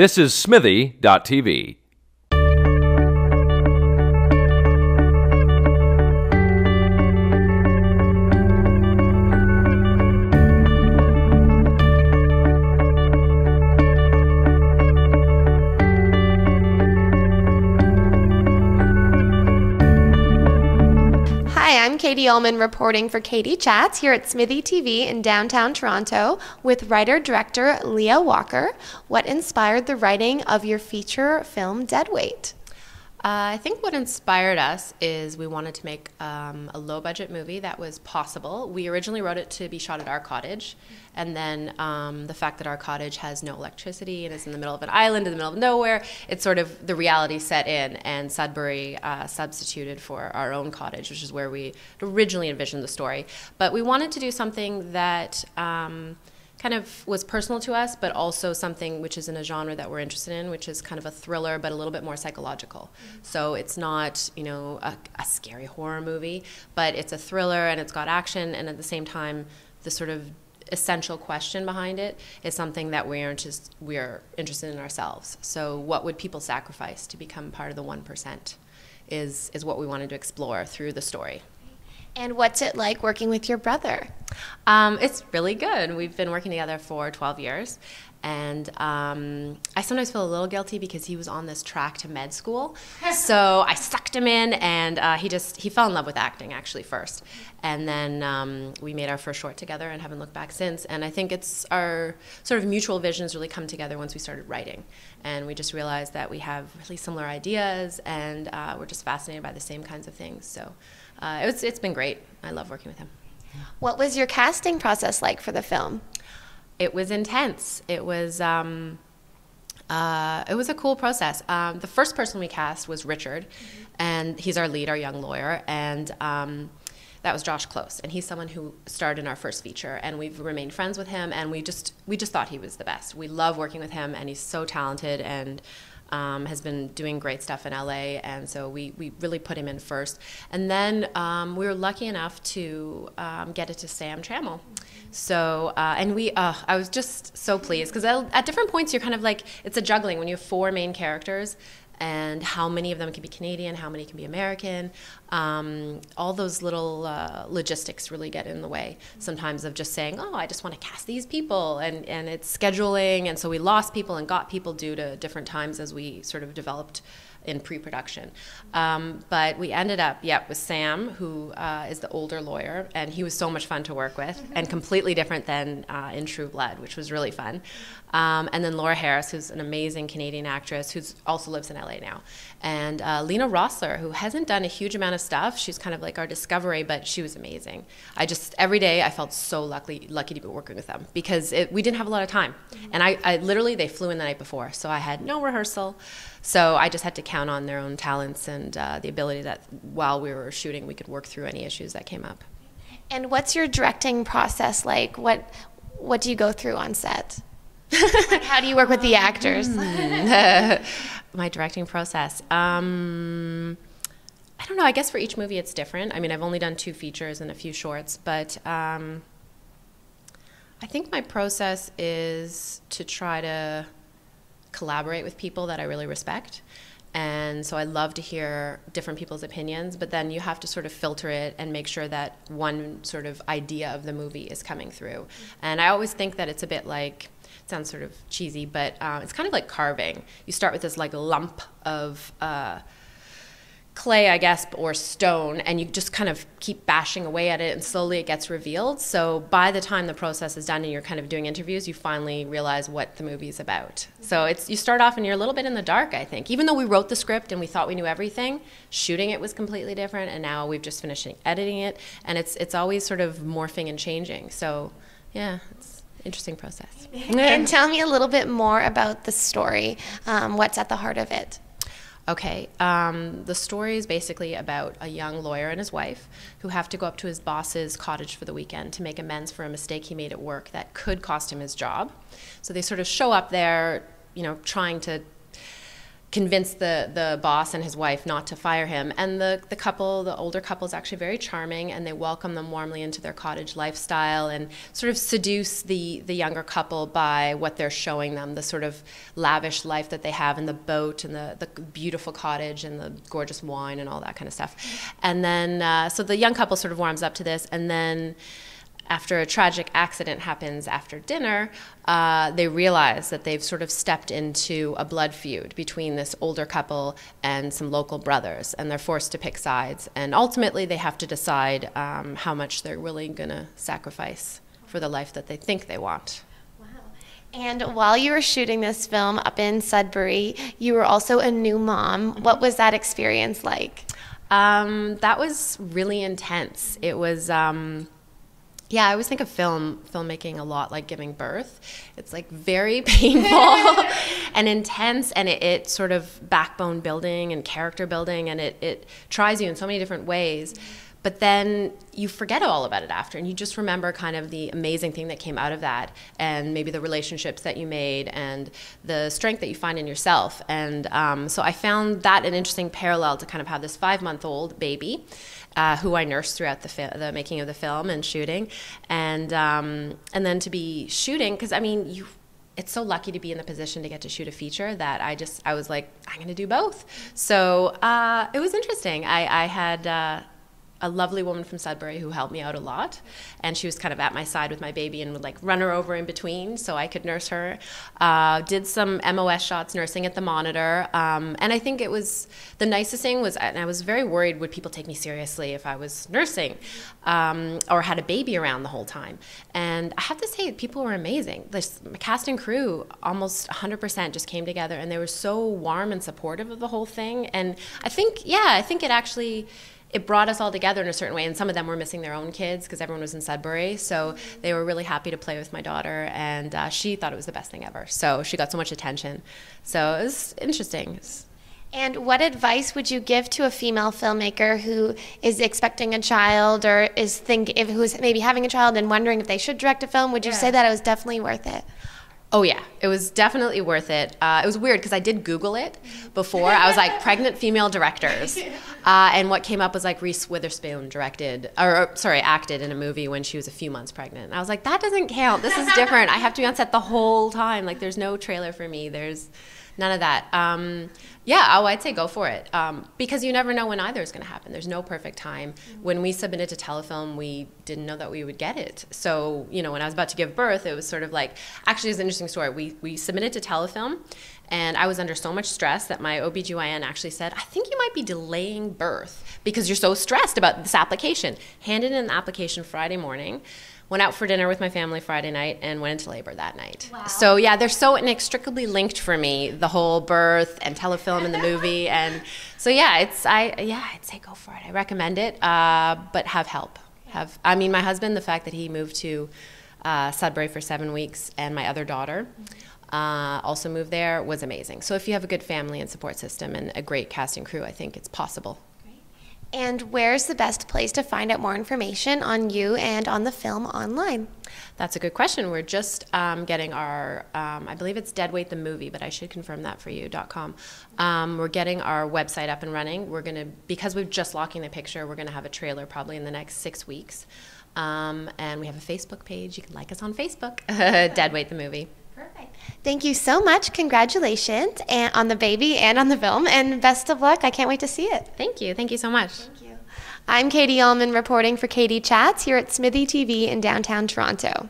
This is Smithy.tv. Hi, I'm Katie Ullman reporting for Katie Chats here at Smithy TV in downtown Toronto with writer-director Leah Walker. What inspired the writing of your feature film Deadweight? I think what inspired us is we wanted to make a low-budget movie that was possible. We originally wrote it to be shot at our cottage, and then the fact that our cottage has no electricity and is in the middle of an island in the middle of nowhere, it's sort of the reality set in, and Sudbury substituted for our own cottage, which is where we originally envisioned the story. But we wanted to do something that kind of was personal to us, but also something which is in a genre that we're interested in, which is kind of a thriller, but a little bit more psychological. So it's not, you know, a scary horror movie, but it's a thriller and it's got action, and at the same time, the sort of essential question behind it is something that we're interested in ourselves. So what would people sacrifice to become part of the 1% is what we wanted to explore through the story. And what's it like working with your brother? It's really good. We've been working together for 12 years. And I sometimes feel a little guilty because he was on this track to med school. So I sucked him in, and he fell in love with acting actually first. And then we made our first short together and haven't looked back since. And I think it's our sort of mutual visions really come together once we started writing. And we just realized that we have really similar ideas, and we're just fascinated by the same kinds of things. So it's been great. I love working with him. What was your casting process like for the film? It was intense. It was a cool process. The first person we cast was Richard, and he's our lead, our young lawyer, and that was Josh Close, and he's someone who starred in our first feature, and we've remained friends with him, and we just thought he was the best. We love working with him, and he's so talented, and has been doing great stuff in LA, and so we really put him in first. And then we were lucky enough to get it to Sam Trammell. So, and I was just so pleased, because at different points you're kind of like, it's a juggling when you have 4 main characters, and how many of them can be Canadian, how many can be American. All those little logistics really get in the way sometimes of just saying, oh, I just want to cast these people, and it's scheduling, and so we lost people and got people due to different times as we sort of developed in pre-production. But we ended up, with Sam, who is the older lawyer, and he was so much fun to work with, and completely different than in True Blood, which was really fun. And then Laura Harris, who's an amazing Canadian actress who also lives in LA now. And Lena Rossler, who hasn't done a huge amount of stuff. She's kind of like our discovery, but she was amazing. Every day I felt so lucky to be working with them, because we didn't have a lot of time. And I literally, they flew in the night before, so I had no rehearsal. So I just had to count on their own talents and the ability that while we were shooting, we could work through any issues that came up. And what's your directing process like? What do you go through on set? Like, how do you work with the actors? My directing process. I don't know. I guess for each movie it's different. I mean, I've only done 2 features and a few shorts, but I think my process is to try to collaborate with people that I really respect. And so I love to hear different people's opinions, but then you have to sort of filter it and make sure that one sort of idea of the movie is coming through. And I always think that it's a bit like, it sounds sort of cheesy, but it's kind of like carving. You start with this like lump of clay, I guess, or stone, and you just kind of keep bashing away at it, and slowly it gets revealed. So by the time the process is done and you're kind of doing interviews, you finally realize what the movie is about. So you start off and you're a little bit in the dark, I think. Even though we wrote the script and we thought we knew everything, shooting it was completely different, and now we've just finished editing it, and it's always sort of morphing and changing. So yeah, it's an interesting process. And tell me a little bit more about the story. What's at the heart of it? Okay, the story is basically about a young lawyer and his wife who have to go up to his boss's cottage for the weekend to make amends for a mistake he made at work that could cost him his job. So they sort of show up there, you know, trying to convince the boss and his wife not to fire him. And the older couple is actually very charming, and they welcome them warmly into their cottage lifestyle and sort of seduce the younger couple by what they're showing them, the sort of lavish life that they have in the boat and the beautiful cottage and the gorgeous wine and all that kind of stuff. And then, so the young couple sort of warms up to this, and then after a tragic accident happens after dinner, they realize that they've sort of stepped into a blood feud between this older couple and some local brothers, and they're forced to pick sides. And ultimately, they have to decide how much they're really going to sacrifice for the life that they think they want. Wow. And while you were shooting this film up in Sudbury, you were also a new mom. What was that experience like? That was really intense. It was... Yeah, I always think of filmmaking a lot like giving birth. It's like very painful and intense, and it sort of backbone building and character building, and it tries you in so many different ways. But then you forget all about it after, and you just remember kind of the amazing thing that came out of that, and maybe the relationships that you made, and the strength that you find in yourself. And so I found that an interesting parallel to kind of have this 5-month-old baby, who I nursed throughout the making of the film and shooting, and then to be shooting, because I mean, it's so lucky to be in the position to get to shoot a feature that I was like, I'm going to do both. So it was interesting. I had a lovely woman from Sudbury who helped me out a lot, and she was kind of at my side with my baby and would like run her over in between so I could nurse her. Did some MOS shots nursing at the monitor, and I think it was the nicest thing was, and I was very worried, would people take me seriously if I was nursing or had a baby around the whole time? And I have to say, people were amazing. The cast and crew, almost 100% just came together, and they were so warm and supportive of the whole thing. And I think it actually, it brought us all together in a certain way, and some of them were missing their own kids because everyone was in Sudbury, so they were really happy to play with my daughter, and she thought it was the best thing ever. So she got so much attention. So it was interesting. And what advice would you give to a female filmmaker who is expecting a child, or who's maybe having a child and wondering if they should direct a film? Would you say that it was definitely worth it? Oh yeah, it was definitely worth it. It was weird because I did Google it before. I was like, pregnant female directors. And what came up was like Reese Witherspoon acted in a movie when she was a few months pregnant. And I was like, that doesn't count. This is different. I have to be on set the whole time. Like, there's no trailer for me. There's none of that. I'd say go for it, because you never know when either is going to happen. There's no perfect time. When we submitted to Telefilm, we didn't know that we would get it. So, when I was about to give birth, it was sort of like, actually, it's an interesting story. We submitted to Telefilm, and I was under so much stress that my OBGYN actually said, I think you might be delaying birth because you're so stressed about this application. Handed in the application Friday morning. Went out for dinner with my family Friday night and went into labor that night. Wow. So yeah, they're so inextricably linked for me, the whole birth and Telefilm and the movie. And so yeah, I'd say go for it. I recommend it, but have help. My husband, the fact that he moved to Sudbury for 7 weeks, and my other daughter also moved there, was amazing. So if you have a good family and support system and a great cast and crew, I think it's possible. And where's the best place to find out more information on you and on the film online? That's a good question. We're just getting our, I believe it's Deadweight the Movie, but I should confirm that for you.com. We're getting our website up and running. We're going to, because we're just locking the picture, we're going to have a trailer probably in the next 6 weeks. And we have a Facebook page. You can like us on Facebook, Deadweight the Movie. Perfect. Thank you so much. Congratulations on the baby and on the film, and best of luck. I can't wait to see it. Thank you. Thank you so much. Thank you. I'm Katie Ullman reporting for Katie Chats here at Smithy TV in downtown Toronto.